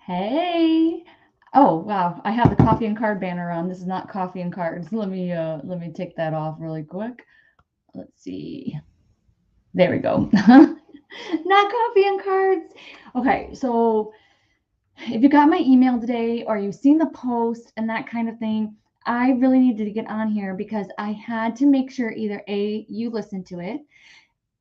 Hey. Oh, wow. I have the coffee and card banner on. This is not coffee and cards. Let me take that off really quick. Let's see. There we go. Not coffee and cards. Okay, so if you got my email today or you've seen the post and that kind of thing, I really needed to get on here because I had to make sure either A, you listened to it,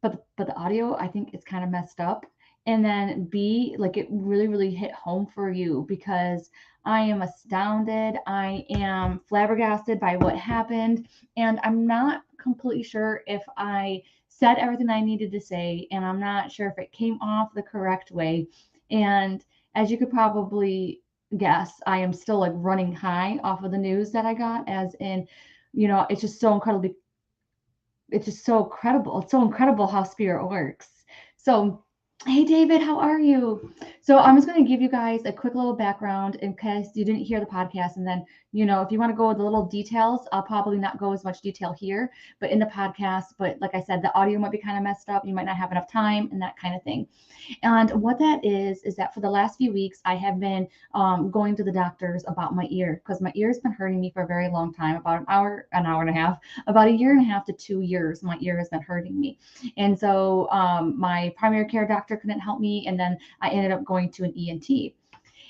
but the audio, I think it's kind of messed up. And then B, like it really hit home for you because I am astounded. I am flabbergasted by what happened, and I'm not completely sure if I said everything I needed to say, and I'm not sure if it came off the correct way. And as you could probably guess, I am still like running high off of the news that I got, as in, it's just so incredibly it's just so incredible. It's so incredible how spirit works. So, hey, David, how are you? So, I'm just going to give you guys a quick little background in case you didn't hear the podcast. And then, if you want to go with the little details, I'll probably not go as much detail here, but in the podcast. But like I said, the audio might be kind of messed up. You might not have enough time and that kind of thing. And what that is that for the last few weeks, I have been going to the doctors about my ear because my ear has been hurting me for a very long time, about an hour and a half, about a year and a half to 2 years. My ear has been hurting me. And so my primary care doctor couldn't help me. And then I ended up going to an ENT.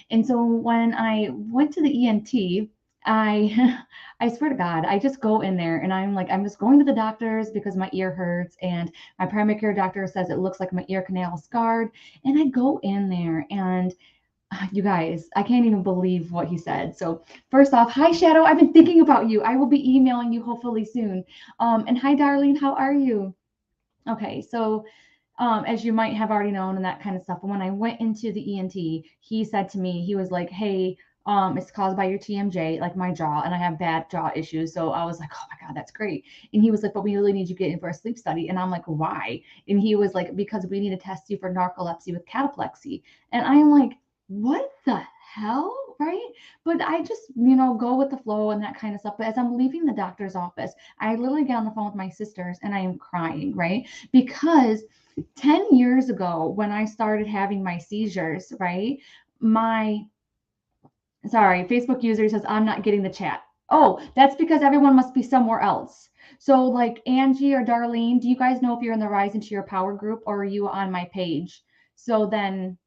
And so when I went to the ENT, I I swear to God, I just go in there and I'm like, I'm just going to the doctors because my ear hurts. And my primary care doctor says it looks like my ear canal is scarred. And I go in there and you guys, I can't even believe what he said. So first off, hi Shadow, I've been thinking about you. I will be emailing you hopefully soon. And hi Darlene, how are you? Okay, so as you might have already known and that kind of stuff. And when I went into the ENT, he said to me, he was like, hey, it's caused by your TMJ, like my jaw, and I have bad jaw issues. So I was like, oh my God, that's great. And he was like, but we really need you to get in for a sleep study. And I'm like, why? And he was like, because we need to test you for narcolepsy with cataplexy. And I'm like, what the hell? Right. But I just, go with the flow and that kind of stuff. But as I'm leaving the doctor's office, I literally get on the phone with my sisters and I am crying, right? Because 10 years ago when I started having my seizures, right? My Sorry, Facebook user says I'm not getting the chat. Oh, that's because everyone must be somewhere else. So like Angie or Darlene, do you guys know if you're in the Rise into Your Power group or are you on my page? So then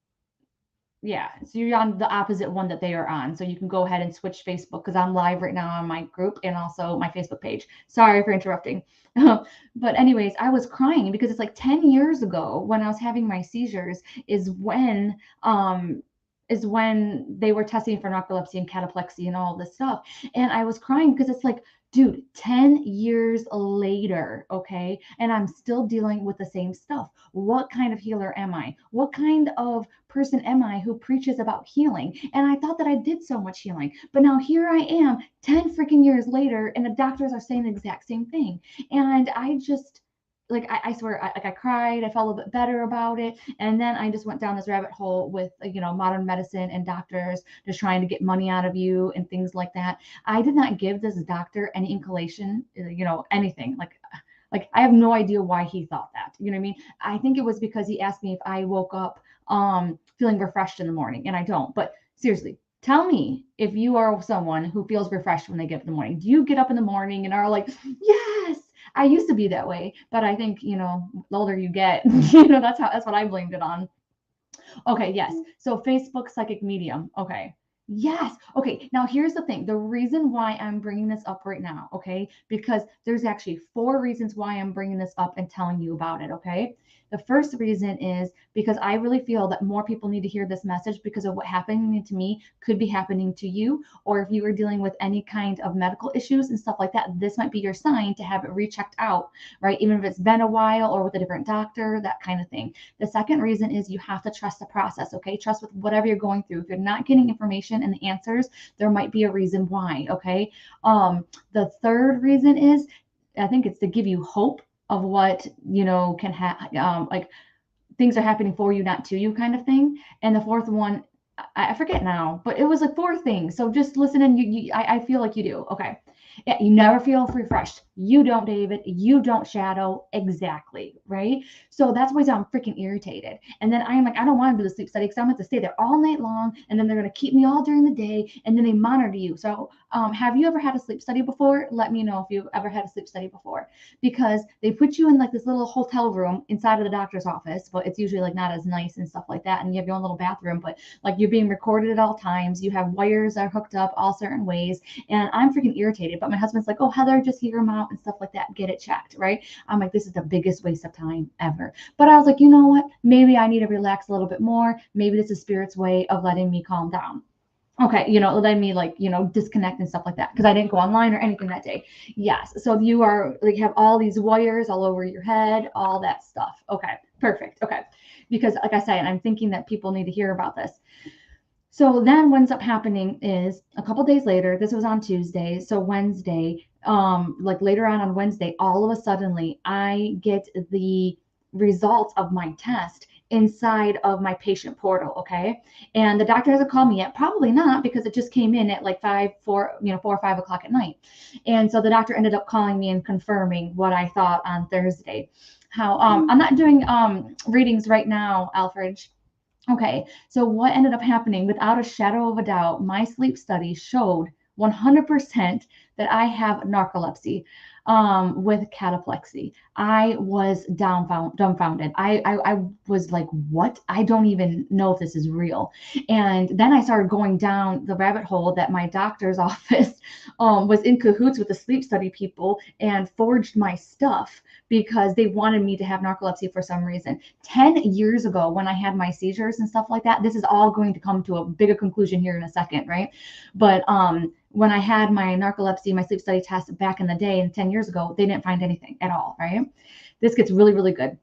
yeah, so you're on the opposite one that they are on. So you can go ahead and switch Facebook because I'm live right now on my group and also my Facebook page. Sorry for interrupting. But anyways, I was crying because it's like 10 years ago when I was having my seizures is when they were testing for narcolepsy and cataplexy and all this stuff. And I was crying because it's like, dude, 10 years later, okay, and I'm still dealing with the same stuff. What kind of healer am I? What kind of person am I who preaches about healing? And I thought that I did so much healing, but now here I am 10 freaking years later, and the doctors are saying the exact same thing. And I just, like, I swear, I cried. I felt a little bit better about it. And then I just went down this rabbit hole with, modern medicine and doctors just trying to get money out of you and things like that. I did not give this doctor any inclination, anything. Like I have no idea why he thought that. You know what I mean? I think it was because he asked me if I woke up feeling refreshed in the morning, and I don't. But seriously, tell me if you are someone who feels refreshed when they get up in the morning. Do you get up in the morning and are like, yes? I used to be that way, but I think, the older you get, that's what I blamed it on. Okay, yes. So Facebook psychic medium. Okay. Yes. Okay. Now here's the thing. The reason why I'm bringing this up right now, okay? Because there's actually four reasons why I'm bringing this up and telling you about it, okay? The first reason is because I really feel that more people need to hear this message because of what happened to me could be happening to you. Or if you are dealing with any kind of medical issues and stuff like that, this might be your sign to have it rechecked out, right? Even if it's been a while or with a different doctor, that kind of thing. The second reason is you have to trust the process, okay? Trust with whatever you're going through. If you're not getting information and the answers, there might be a reason why, okay? The third reason is, I think it's to give you hope of what, can like things are happening for you, not to you kind of thing. And the fourth one, I forget now, but it was like four things. So just listen and I feel like you do. Okay. Yeah, you never feel refreshed. You don't, David. You don't, Shadow. Exactly, right? So that's why I'm freaking irritated. And then I'm like, I don't want to do the sleep study because I'm going to stay there all night long, and then they're going to keep me all during the day, and then they monitor you. So, have you ever had a sleep study before? Let me know if you've ever had a sleep study before, because they put you in like this little hotel room inside of the doctor's office, but it's usually like not as nice and stuff like that, and you have your own little bathroom, but like you're being recorded at all times. You have wires that are hooked up all certain ways, and I'm freaking irritated. But my husband's like, oh, Heather, just hear him out and stuff like that. Get it checked, right? I'm like, this is the biggest waste of time ever. But I was like, you know what? Maybe I need to relax a little bit more. Maybe this is Spirit's way of letting me calm down. Okay, letting me like, disconnect and stuff like that because I didn't go online or anything that day. Yes. So you are like have all these wires all over your head, all that stuff. Okay, perfect. Okay. Because like I said, I'm thinking that people need to hear about this. So then what ends up happening is a couple days later, this was on Tuesday. So Wednesday, like later on Wednesday, all of a suddenly I get the results of my test inside of my patient portal. Okay. And the doctor hasn't called me yet. Probably not, because it just came in at like 4 or 5 o'clock at night. And so the doctor ended up calling me and confirming what I thought on Thursday. How I'm not doing readings right now, Alfred. Okay, so what ended up happening, without a shadow of a doubt, my sleep study showed 100% that I have narcolepsy with cataplexy. I was dumbfounded. I was like, what? I don't even know if this is real. And then I started going down the rabbit hole that my doctor's office was in cahoots with the sleep study people and forged my stuff because they wanted me to have narcolepsy for some reason. 10 years ago, when I had my seizures and stuff like that, this is all going to come to a bigger conclusion here in a second, right? But when I had my narcolepsy, my sleep study test back in the day, and 10 years ago, they didn't find anything at all, right? This gets really, really good.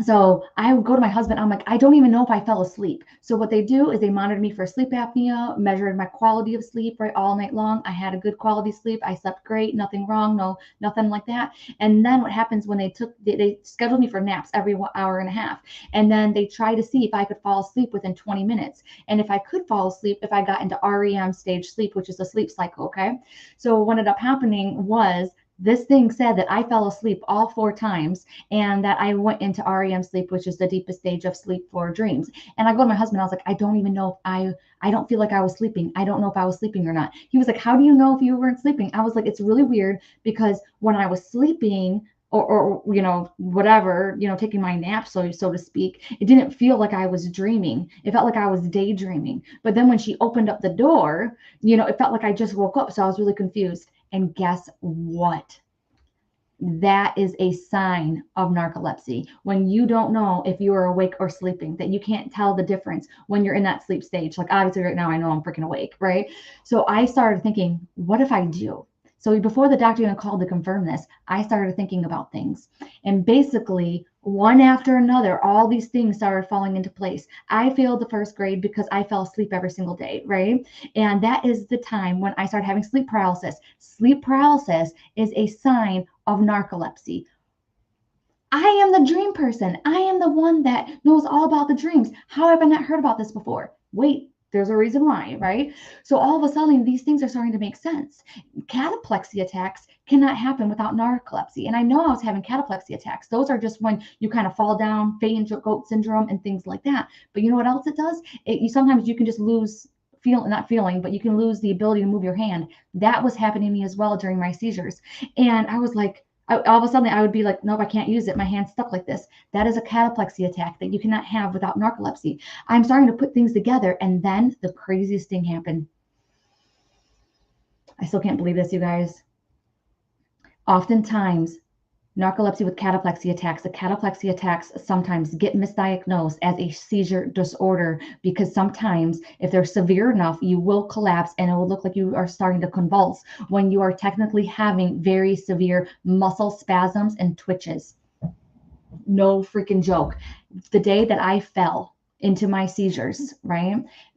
So I would go to my husband. I'm like, I don't even know if I fell asleep. So what they do is they monitored me for sleep apnea, measured my quality of sleep, right, all night long. I had a good quality sleep. I slept great, nothing wrong, no, nothing like that. And then what happens when they scheduled me for naps every hour and a half. And then they try to see if I could fall asleep within 20 minutes. And if I could fall asleep, if I got into REM stage sleep, which is a sleep cycle, okay? So what ended up happening was this thing said that I fell asleep all 4 times and that I went into REM sleep, which is the deepest stage of sleep for dreams. And I go to my husband, I was like, I don't even know if I don't feel like I was sleeping. I don't know if I was sleeping or not. He was like, how do you know if you weren't sleeping? I was like, it's really weird because when I was sleeping, or whatever, taking my nap, so to speak, it didn't feel like I was dreaming. It felt like I was daydreaming. But then when she opened up the door, it felt like I just woke up. So I was really confused. And guess what? That is a sign of narcolepsy. When you don't know if you are awake or sleeping, that you can't tell the difference when you're in that sleep stage. Like obviously right now I know I'm freaking awake, right? So I started thinking, what if I do? So before the doctor even called to confirm this, I started thinking about things. And basically, one after another, all these things started falling into place. I failed the first grade because I fell asleep every single day, right? And that is the time when I started having sleep paralysis. Sleep paralysis is a sign of narcolepsy. I am the dream person. I am the one that knows all about the dreams. How have I not heard about this before? Wait, there's a reason why, right? So all of a sudden, these things are starting to make sense. Cataplexy attacks cannot happen without narcolepsy. And I know I was having cataplexy attacks. Those are just when you kind of fall down, faint goat syndrome, and things like that. But you know what else it does? Sometimes you can just lose not feeling, but you can lose the ability to move your hand. That was happening to me as well during my seizures. And I was like, all of a sudden I would be like, nope, I can't use it. My hand's stuck like this. That is a cataplexy attack that you cannot have without narcolepsy. I'm starting to put things together. And then the craziest thing happened. I still can't believe this, you guys. Oftentimes, narcolepsy with cataplexy attacks, the cataplexy attacks sometimes get misdiagnosed as a seizure disorder because sometimes if they're severe enough, you will collapse and it will look like you are starting to convulse when you are technically having very severe muscle spasms and twitches. No freaking joke. The day that I fell into my seizures, right?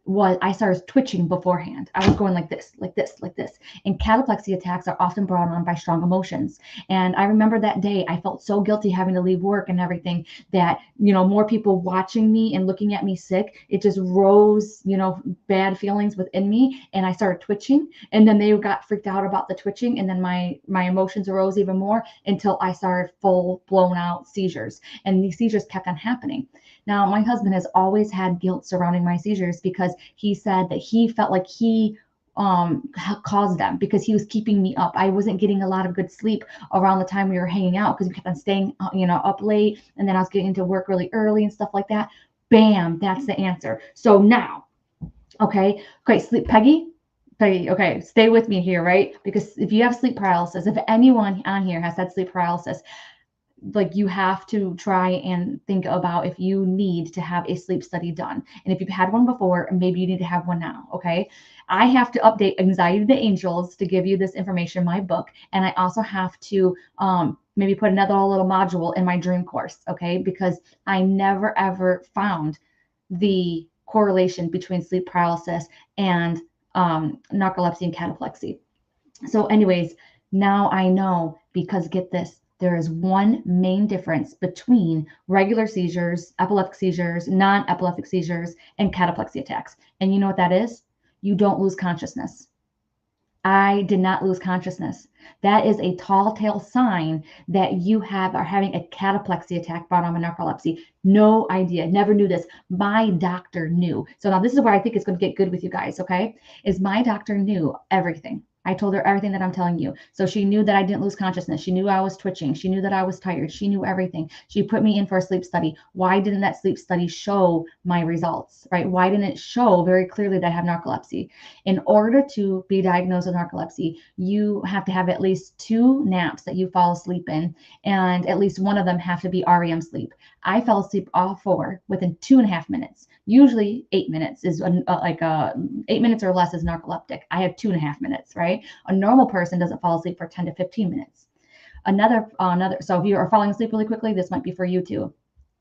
I started twitching beforehand. I was going like this, like this, like this. And cataplexy attacks are often brought on by strong emotions. And I remember that day I felt so guilty having to leave work and everything that, more people watching me and looking at me sick, it just rose, bad feelings within me. And I started twitching. And then they got freaked out about the twitching. And then my emotions arose even more until I started full blown out seizures. And these seizures kept on happening. Now, my husband has always had guilt surrounding my seizures because he said that he felt like he caused them because he was keeping me up. I wasn't getting a lot of good sleep around the time we were hanging out because we kept on staying, up late, and then I was getting into work really early and stuff like that. Bam, that's the answer. So now, okay, sleep, Peggy, okay, stay with me here, right? Because if you have sleep paralysis, if anyone on here has had sleep paralysis, like you have to try and think about if you need to have a sleep study done. And if you've had one before, maybe you need to have one now. Okay. I have to update Anxiety to Angels to give you this information, my book. And I also have to maybe put another little module in my dream course. Okay. Because I never ever found the correlation between sleep paralysis and narcolepsy and cataplexy. So, anyways, now I know because get this, there is one main difference between regular seizures, epileptic seizures, non epileptic seizures, and cataplexy attacks. And you know what that is? You don't lose consciousness. I did not lose consciousness. That is a tall tale sign that you are having a cataplexy attack brought on by narcolepsy. No idea. Never knew this. My doctor knew. So now this is where I think it's going to get good with you guys, okay? Is my doctor knew everything. I told her everything that I'm telling you. So she knew that I didn't lose consciousness. She knew I was twitching. She knew that I was tired. She knew everything. She put me in for a sleep study. Why didn't that sleep study show my results, right? Why didn't it show very clearly that I have narcolepsy? In order to be diagnosed with narcolepsy, you have to have at least 2 naps that you fall asleep in, and at least one of them have to be REM sleep. I fell asleep all 4 within 2.5 minutes. Usually 8 minutes is 8 minutes or less is narcoleptic. I have 2.5 minutes, right? A normal person doesn't fall asleep for 10 to 15 minutes. So if you are falling asleep really quickly, this might be for you too.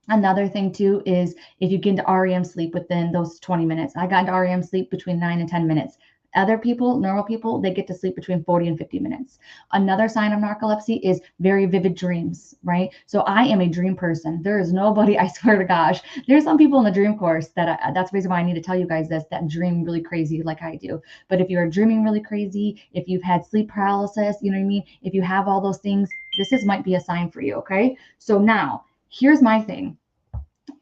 Another thing too is if you get into REM sleep within those 20 minutes. I got into REM sleep between 9 and 10 minutes. Other people, normal people, they get to sleep between 40 and 50 minutes. Another sign of narcolepsy is very vivid dreams, right? So I am a dream person. There is nobody, I swear to gosh, there's some people in the dream course that's the reason why I need to tell you guys this, that dream really crazy like I do. But if you are dreaming really crazy, if you've had sleep paralysis, you know what I mean? If you have all those things, might be a sign for you, okay? So now, here's my thing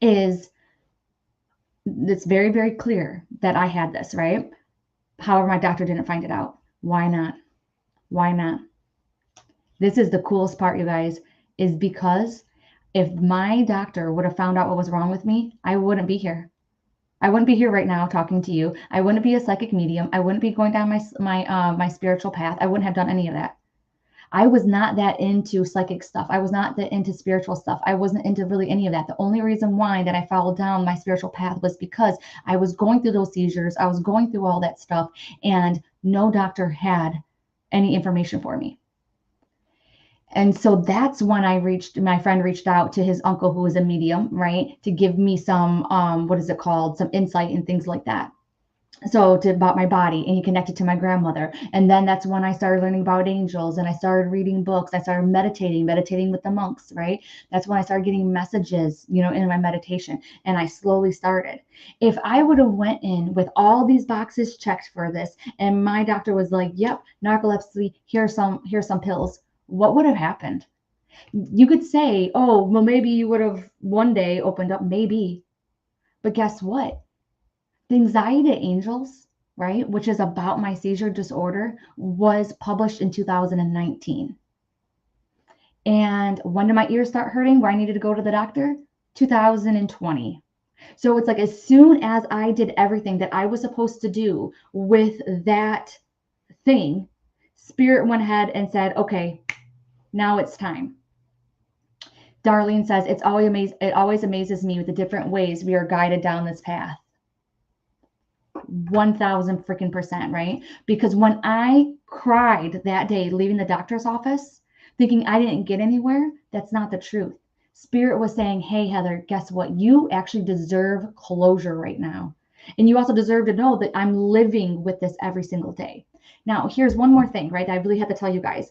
is it's very, very clear that I had this, right? However, my doctor didn't find it out. Why not? Why not? This is the coolest part, you guys, is because if my doctor would have found out what was wrong with me, I wouldn't be here. I wouldn't be here right now talking to you. I wouldn't be a psychic medium. I wouldn't be going down my spiritual path. I wouldn't have done any of that. I was not that into psychic stuff. I was not that into spiritual stuff. I wasn't into really any of that. The only reason why that I followed down my spiritual path was because I was going through those seizures. I was going through all that stuff, and no doctor had any information for me. And so that's when my friend reached out to his uncle, who was a medium, right, to give me some, some insight and things like that. So about my body, and he connected to my grandmother. And then that's when I started learning about angels, and I started reading books. I started meditating with the monks, right? That's when I started getting messages, in my meditation, and I slowly started. If I would have went in with all these boxes checked for this, and my doctor was like, yep, narcolepsy, here's some pills, what would have happened? You could say, oh, well, maybe you would have one day opened up, maybe. But guess what? The Anxiety to Angels, right, which is about my seizure disorder, was published in 2019. And when did my ears start hurting where I needed to go to the doctor? 2020. So it's like as soon as I did everything that I was supposed to do with that thing, Spirit went ahead and said, okay, now it's time. Darlene says, it always amazes me with the different ways we are guided down this path. 1000 freaking percent, right? Because when I cried that day leaving the doctor's office thinking I didn't get anywhere, that's not the truth. Spirit was saying, hey, Heather, guess what? You actually deserve closure right now. And you also deserve to know that I'm living with this every single day. Now, here's one more thing, right? I really have to tell you guys,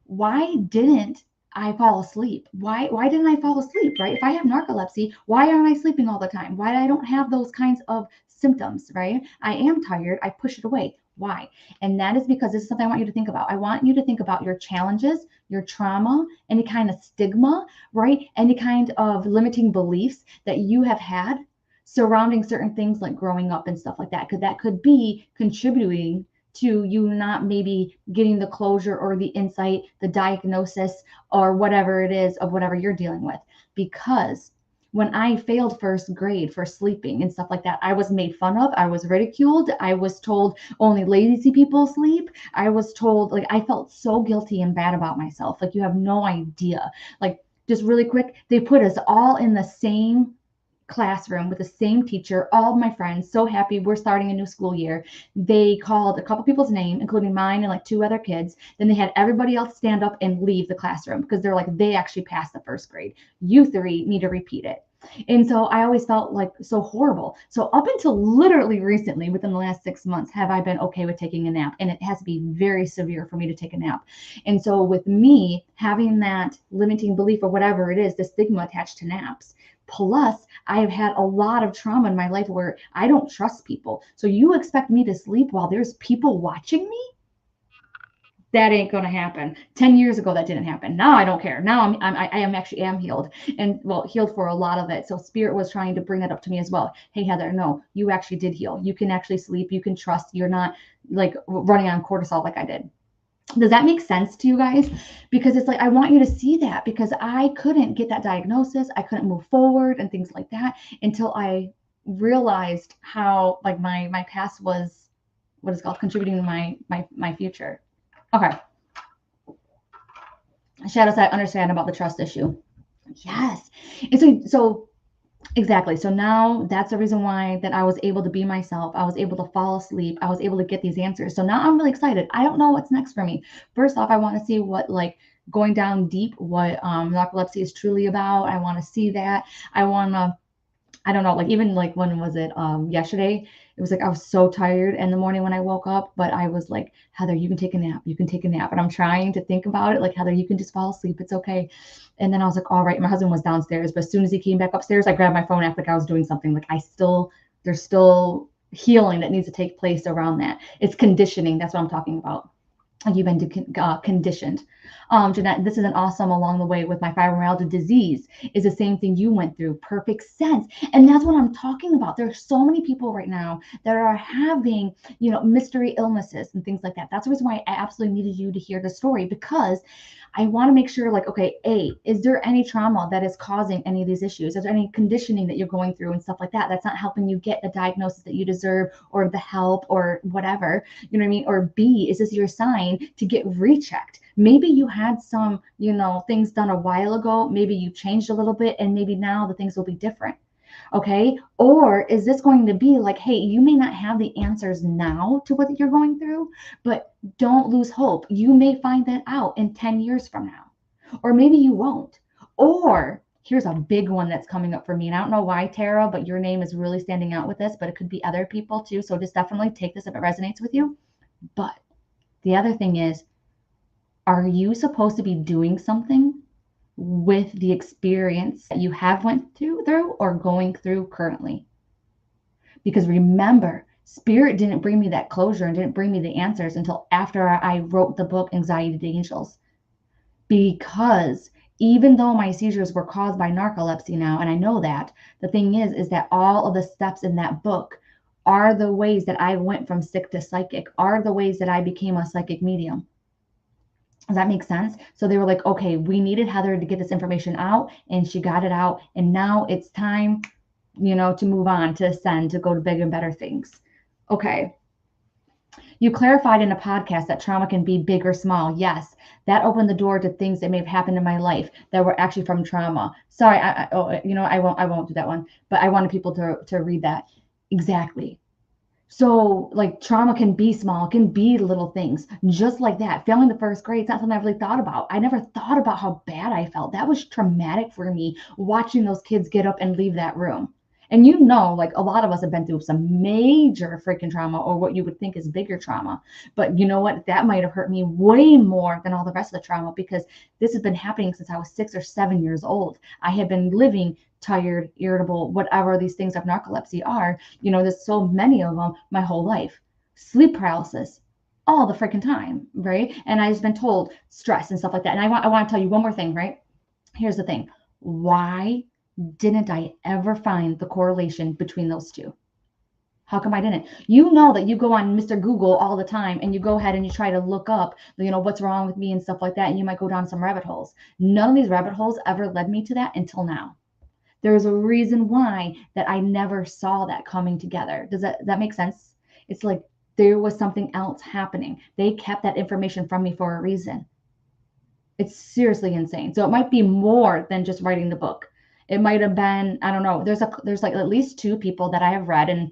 why didn't I fall asleep? Why didn't I fall asleep, right? If I have narcolepsy, why aren't I sleeping all the time? Why I don't have those kinds of symptoms, right? I am tired, I push it away. Why? And that is because this is something I want you to think about. I want you to think about your challenges, your trauma, any kind of stigma, right? Any kind of limiting beliefs that you have had surrounding certain things like growing up and stuff like that, because that could be contributing to you not maybe getting the closure or the insight, the diagnosis, or whatever it is of whatever you're dealing with. Because when I failed first grade for sleeping and stuff like that, I was made fun of. I was ridiculed. I was told only lazy people sleep. I was told, like, I felt so guilty and bad about myself. Like, you have no idea. Like, just really quick, they put us all in the same classroom with the same teacher, all of my friends, so happy we're starting a new school year. They called a couple people's name, including mine and like two other kids. Then they had everybody else stand up and leave the classroom because they're like, they actually passed the first grade. You three need to repeat it. And so I always felt like so horrible. So up until literally recently, within the last 6 months, have I been okay with taking a nap? And it has to be very severe for me to take a nap. And so with me having that limiting belief or whatever it is, the stigma attached to naps, plus I have had a lot of trauma in my life where I don't trust people. So you expect me to sleep while there's people watching me? That ain't gonna happen. 10 years ago, that didn't happen. Now I don't care. Now I am actually am healed, and well, healed for a lot of it. So spirit was trying to bring that up to me as well. Hey Heather, no, you actually did heal. You can actually sleep. You can trust. You're not like running on cortisol like I did. Does that make sense to you guys? Because it's like I want you to see that, because I couldn't get that diagnosis, I couldn't move forward and things like that until I realized how like my past was what is called contributing to my future. Okay. Shadows, I understand about the trust issue. Yes. And so exactly. So now that's the reason why that I was able to be myself. I was able to fall asleep. I was able to get these answers. So now I'm really excited. I don't know what's next for me. First off, I want to see what like going down deep, what narcolepsy is truly about. I want to see that. I want to I don't know, like even like when was it? Yesterday, it was like I was so tired in the morning when I woke up, but I was like, Heather, you can take a nap. You can take a nap. And I'm trying to think about it, like Heather, you can just fall asleep. It's okay. And then I was like, all right. My husband was downstairs, but as soon as he came back upstairs, I grabbed my phone, acted like I was doing something. Like there's still healing that needs to take place around that. It's conditioning. That's what I'm talking about. You've been conditioned. Jeanette, this is an awesome along the way with my fibromyalgia disease is the same thing you went through. Perfect sense. And that's what I'm talking about. There are so many people right now that are having, mystery illnesses and things like that. That's the reason why I absolutely needed you to hear the story, because I want to make sure, like, okay, is there any trauma that is causing any of these issues? Is there any conditioning that you're going through and stuff like that that's not helping you get the diagnosis that you deserve or the help or whatever? You know what I mean? Or B, is this your sign to get rechecked? Maybe you had some, things done a while ago. Maybe you changed a little bit, and maybe now the things will be different. Okay. Or is this going to be like, hey, you may not have the answers now to what you're going through, but don't lose hope. You may find that out in 10 years from now, or maybe you won't. Or here's a big one that's coming up for me. And I don't know why, Tara, but your name is really standing out with this, but it could be other people too. So just definitely take this if it resonates with you. But the other thing is, are you supposed to be doing something with the experience that you have went through or going through currently? Because remember, spirit didn't bring me that closure and didn't bring me the answers until after I wrote the book Anxiety to Angels. Because even though my seizures were caused by narcolepsy now, and I know that, the thing is that all of the steps in that book are the ways that I went from sick to psychic, are the ways that I became a psychic medium. Does that make sense? So they were like, okay, we needed Heather to get this information out, and she got it out. And now it's time, to move on, to ascend, to go to bigger and better things. Okay. You clarified in a podcast that trauma can be big or small. Yes, that opened the door to things that may have happened in my life that were actually from trauma. Sorry, I won't do that one, but I wanted people to read that. Exactly. So like trauma can be small, can be little things, just like that. Failing the first grade is not something I really thought about. I never thought about how bad I felt. That was traumatic for me, watching those kids get up and leave that room. And you know, like a lot of us have been through some major freaking trauma or what you would think is bigger trauma. But you know what? That might have hurt me way more than all the rest of the trauma because this has been happening since I was 6 or 7 years old. I have been living tired, irritable, whatever these things of narcolepsy are. You know, there's so many of them my whole life. Sleep paralysis all the freaking time, right? And I've been told stress and stuff like that. And I want to tell you one more thing, right? Here's the thing. Why didn't I ever find the correlation between those two? How come I didn't? You know that you go on Mr. Google all the time and you go ahead and you try to look up, what's wrong with me and stuff like that. And you might go down some rabbit holes. None of these rabbit holes ever led me to that until now. There's a reason why that I never saw that coming together. Does that make sense? It's like there was something else happening. They kept that information from me for a reason. It's seriously insane. So it might be more than just writing the book. It might have been, I don't know. There's like at least 2 people that I have read, and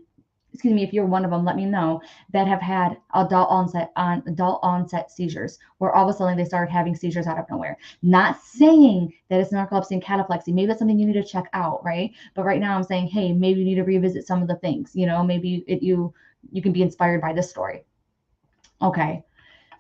excuse me, if you're one of them, let me know, that have had adult onset seizures, where all of a sudden they started having seizures out of nowhere. Not saying that it's narcolepsy and cataplexy. Maybe that's something you need to check out, right? But right now I'm saying, hey, maybe you need to revisit some of the things. Maybe you can be inspired by this story. Okay.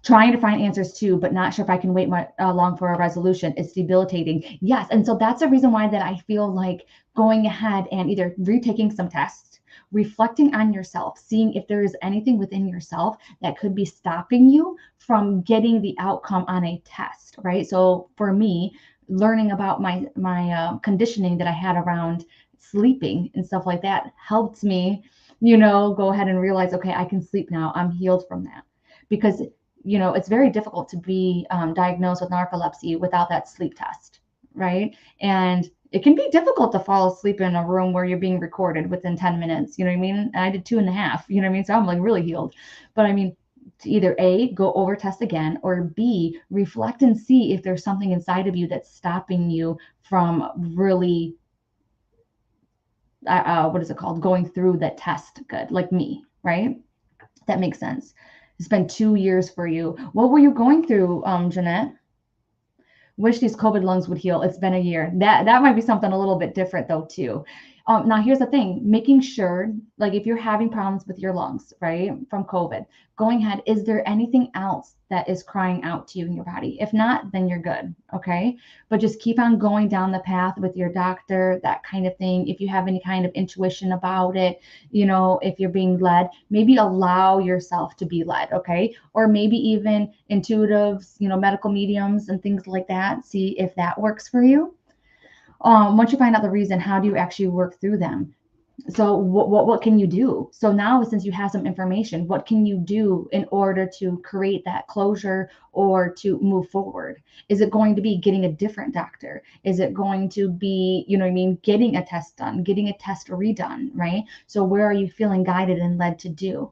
Trying to find answers too, but not sure if I can wait long for a resolution. It's debilitating. Yes. And so that's the reason why that I feel like going ahead and either retaking some tests, reflecting on yourself, seeing if there is anything within yourself that could be stopping you from getting the outcome on a test, right? So for me, learning about my conditioning that I had around sleeping and stuff like that helped me, go ahead and realize, okay, I can sleep now. I'm healed from that. Because it's very difficult to be diagnosed with narcolepsy without that sleep test, right? And it can be difficult to fall asleep in a room where you're being recorded within 10 minutes. You know what I mean? And I did 2.5, you know what I mean? So I'm like really healed. But I mean, to either A, go over test again, or B, reflect and see if there's something inside of you that's stopping you from really, what is it called? Going through that test good, like me, right? That makes sense. It's been 2 years for you. What were you going through, Jeanette? Wish these COVID lungs would heal. It's been a year. That might be something a little bit different though too. Now here's the thing, making sure, like if you're having problems with your lungs, right, from COVID, going ahead, is there anything else that is crying out to you in your body? If not, then you're good, okay? But just keep on going down the path with your doctor, that kind of thing. If you have any kind of intuition about it, if you're being led, maybe allow yourself to be led, okay? Or maybe even intuitives, medical mediums and things like that. See if that works for you. Once you find out the reason, how do you actually work through them? So what can you do? So now, since you have some information, what can you do in order to create that closure or to move forward? Is it going to be getting a different doctor? Is it going to be, getting a test done, getting a test redone, right? So where are you feeling guided and led to do?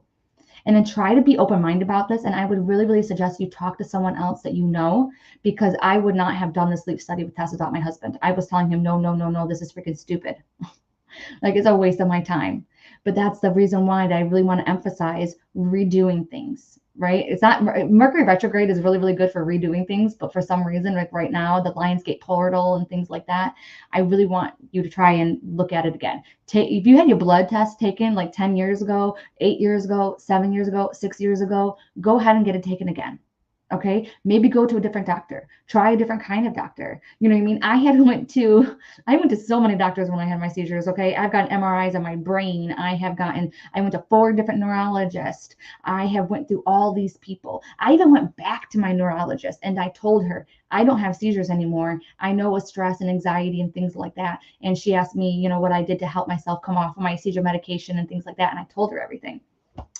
And then try to be open-minded about this. And I would really, really suggest you talk to someone else that you know, because I would not have done the sleep study with Tess without my husband. I was telling him, no, no, no, no, this is freaking stupid. Like it's a waste of my time. But that's the reason why that I really want to emphasize redoing things, right? It's not, Mercury retrograde is really, really good for redoing things. But for some reason, like right now, the Lionsgate portal and things like that, I really want you to try and look at it again. If you had your blood test taken like 10 years ago, 8 years ago, 7 years ago, 6 years ago, go ahead and get it taken again. Okay, maybe go to a different doctor, try a different kind of doctor. You know what I mean? I went to so many doctors when I had my seizures. Okay, I've gotten MRIs on my brain. I went to 4 different neurologists. I have went through all these people. I even went back to my neurologist and I told her, I don't have seizures anymore. I know with stress and anxiety and things like that. And she asked me, what I did to help myself come off of my seizure medication and things like that. And I told her everything.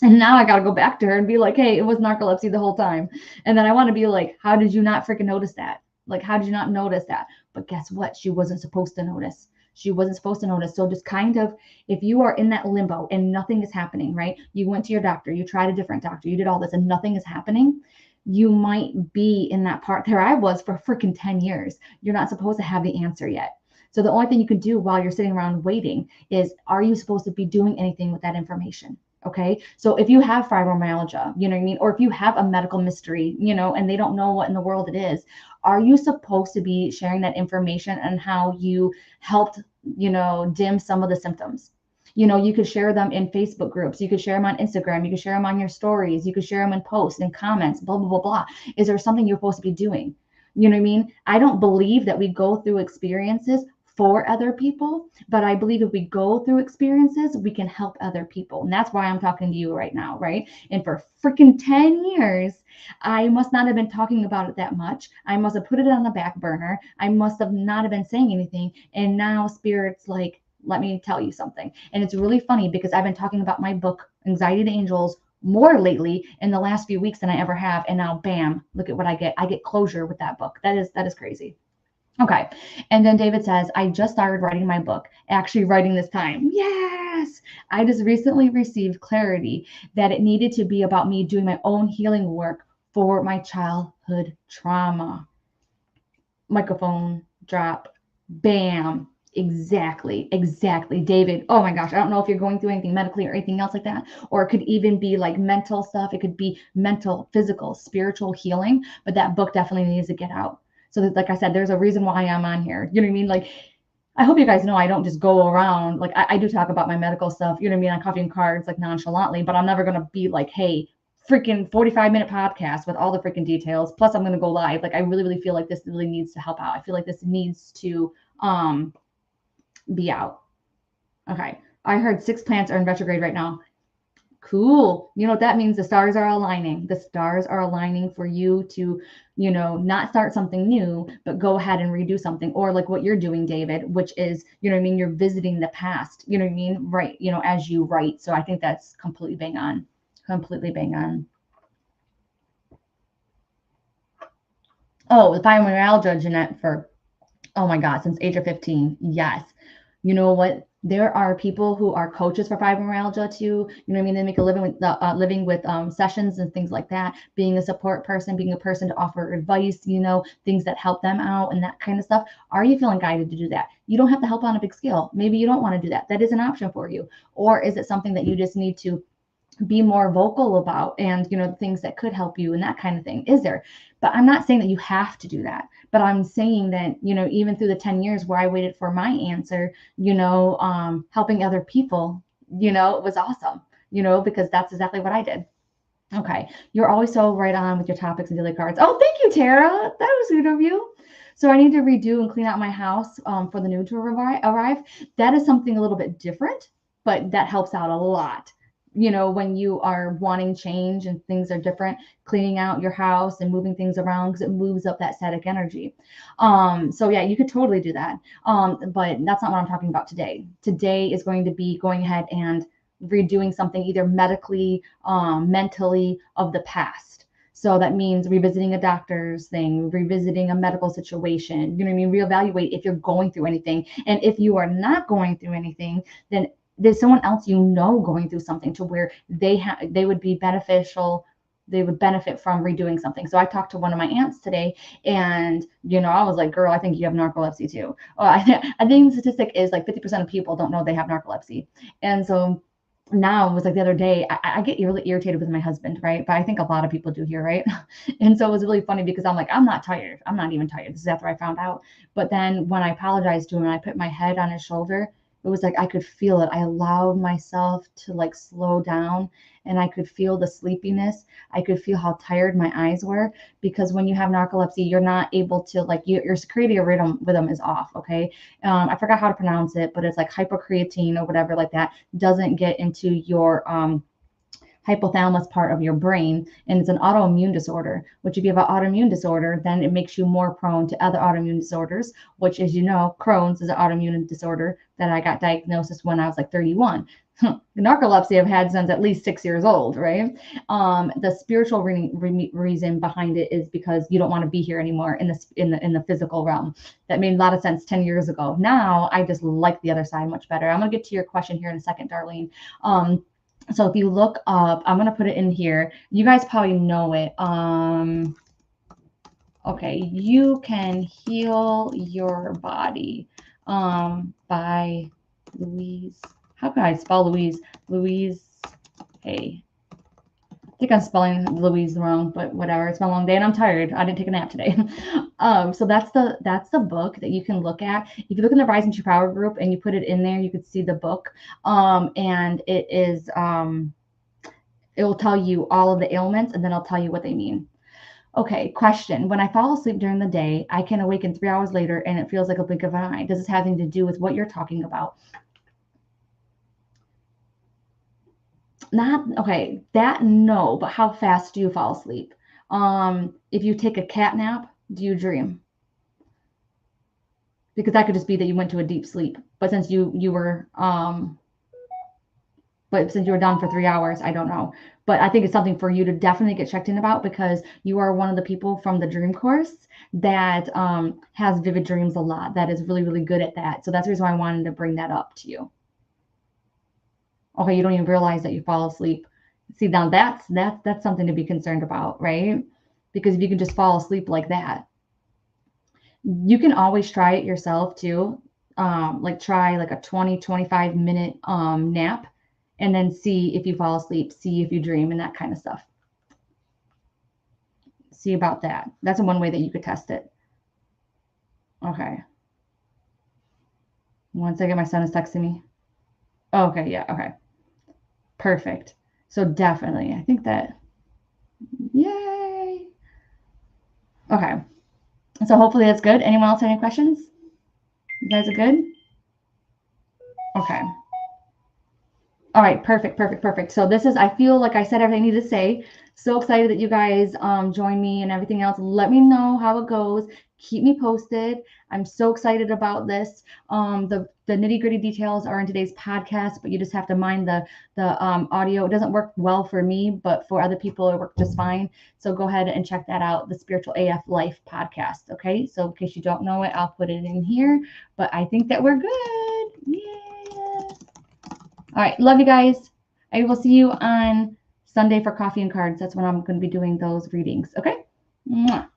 And now I got to go back to her and be like, hey, it was narcolepsy the whole time. And then I want to be like, how did you not freaking notice that? Like, how did you not notice that? But guess what? She wasn't supposed to notice. She wasn't supposed to notice. So just kind of, if you are in that limbo and nothing is happening, right? You went to your doctor, you tried a different doctor, you did all this and nothing is happening. You might be in that part. There I was for freaking 10 years. You're not supposed to have the answer yet. So the only thing you can do while you're sitting around waiting is, are you supposed to be doing anything with that information? Okay. So if you have fibromyalgia, you know what I mean? Or if you have a medical mystery, and they don't know what in the world it is, are you supposed to be sharing that information and how you helped, dim some of the symptoms? You know, you could share them in Facebook groups. You could share them on Instagram. You could share them on your stories. You could share them in posts and comments, blah, blah, blah, blah. Is there something you're supposed to be doing? You know what I mean? I don't believe that we go through experiences for other people, but I believe if we go through experiences, we can help other people. And that's why I'm talking to you right now, right? And for freaking 10 years, I must not have been talking about it that much. I must have put it on the back burner. I must have not have been saying anything. And now Spirit's like, let me tell you something. And it's really funny because I've been talking about my book, Anxiety to Angels, more lately in the last few weeks than I ever have. And now, bam, look at what I get. I get closure with that book. That is crazy. Okay. And then David says, I just started writing my book, actually writing this time. Yes. I just recently received clarity that it needed to be about me doing my own healing work for my childhood trauma. Microphone drop. Bam. Exactly. David. Oh my gosh. I don't know if you're going through anything medically or anything else like that, or it could even be like mental stuff. It could be mental, physical, spiritual healing, but that book definitely needs to get out. So that, like I said, there's a reason why I'm on here. You know what I mean? Like, I hope you guys know I don't just go around, like I do talk about my medical stuff, you know what I mean, on Coffee and Cards, like nonchalantly, but I'm never going to be like, hey, freaking 45-minute podcast with all the freaking details. Plus I'm going to go live. Like I really feel like this really needs to help out. I feel like this needs to be out. Okay. I heard 6 plants are in retrograde right now. Cool. You know what that means? The stars are aligning. The stars are aligning for you to, you know, not start something new, but go ahead and redo something. Or like what you're doing, David, which is, you know what I mean? You're visiting the past, you know what I mean? Right. You know, as you write. So I think that's completely bang on. Completely bang on. Oh, the fibromyalgia, Jeanette, for, oh my God, since age of 15. Yes. You know what? There are people who are coaches for fibromyalgia too. You know what I mean? They make a living with sessions and things like that. Being a support person, being a person to offer advice, you know, things that help them out and that kind of stuff. Are you feeling guided to do that? You don't have to help on a big scale. Maybe you don't want to do that. That is an option for you. Or is it something that you just need to be more vocal about, and you know, things that could help you and that kind of thing? Is there? But I'm not saying that you have to do that, but I'm saying that, you know, even through the 10 years where I waited for my answer, you know, helping other people, you know, it was awesome, you know, because that's exactly what I did. Okay. You're always so right on with your topics and daily cards. Oh, thank you, Tara. That was good of you. So I need to redo and clean out my house for the new to arrive. That is something a little bit different, but that helps out a lot. You know, when you are wanting change and things are different, cleaning out your house and moving things around, because it moves up that static energy. So yeah, you could totally do that. But that's not what I'm talking about today. Today is going to be going ahead and redoing something either medically, mentally, of the past. So that means revisiting a doctor's thing, revisiting a medical situation, you know what I mean? Reevaluate if you're going through anything. And if you are not going through anything, then there's someone else you know going through something to where they would be beneficial. They would benefit from redoing something. So I talked to one of my aunts today, and you know, I was like, "Girl, I think you have narcolepsy too." I think the statistic is like 50% of people don't know they have narcolepsy, and so now it was like the other day, I get really irritated with my husband, right? But I think a lot of people do here, right? And so it was really funny because I'm like, I'm not tired. I'm not even tired. This is after I found out. But then when I apologized to him and I put my head on his shoulder, it was like I could feel it. I allowed myself to like slow down, and I could feel the sleepiness. I could feel how tired my eyes were, because when you have narcolepsy, you're not able to like your circadian rhythm is off. Okay. I forgot how to pronounce it, but it's like hypocreatine or whatever like that doesn't get into your hypothalamus part of your brain, and it's an autoimmune disorder, which if you have an autoimmune disorder, then it makes you more prone to other autoimmune disorders, which, as you know, Crohn's is an autoimmune disorder that I got diagnosed when I was like 31. Narcolepsy I've had since at least 6 years old, right? The spiritual reason behind it is because you don't want to be here anymore in the physical realm. That made a lot of sense 10 years ago. Now I just like the other side much better. I'm gonna get to your question here in a second, Darlene. So if you look up, I'm going to put it in here. You guys probably know it. Okay, You Can Heal Your Body by Louise. How can I spell Louise? Louise Hay. think I'm spelling Louise wrong, but whatever. It's been a long day and I'm tired. I didn't take a nap today. So that's the book that you can look at. If you look in the Rise into Your Power group and you put it in there, you could see the book. And it is it will tell you all of the ailments and then I'll tell you what they mean. Okay, question. When I fall asleep during the day, I can awaken 3 hours later and it feels like a blink of an eye. Does this have anything to do with what you're talking about? Not okay, that no, but how fast do you fall asleep? If you take a cat nap, do you dream? Because that could just be that you went to a deep sleep. But since you were done for 3 hours, I don't know. But I think it's something for you to definitely get checked in about because you are one of the people from the dream course that has vivid dreams a lot. That is really, really good at that. So that's the reason why I wanted to bring that up to you. Okay, you don't even realize that you fall asleep. See, now that's something to be concerned about, right? Because if you can just fall asleep like that, you can always try it yourself too. Like try like a 20-25 minute nap and then see if you fall asleep, see if you dream and that kind of stuff. See about that. That's one way that you could test it. Okay. One second, my son is texting me. Okay, yeah, okay. Perfect. So definitely, I think that, yay. Okay. So hopefully that's good. Anyone else have any questions? You guys are good? Okay. All right, perfect, perfect, perfect. So this is, I feel like I said everything I need to say. So excited that you guys join me and everything else. Let me know how it goes. Keep me posted. I'm so excited about this. The nitty gritty details are in today's podcast, but you just have to mind the audio. It doesn't work well for me, but for other people, it worked just fine. So go ahead and check that out, the Spiritual AF Life podcast. Okay, so in case you don't know it, I'll put it in here. But I think that we're good. Yeah. All right. Love you guys. I will see you on Sunday for coffee and cards. That's when I'm going to be doing those readings. Okay. Mwah.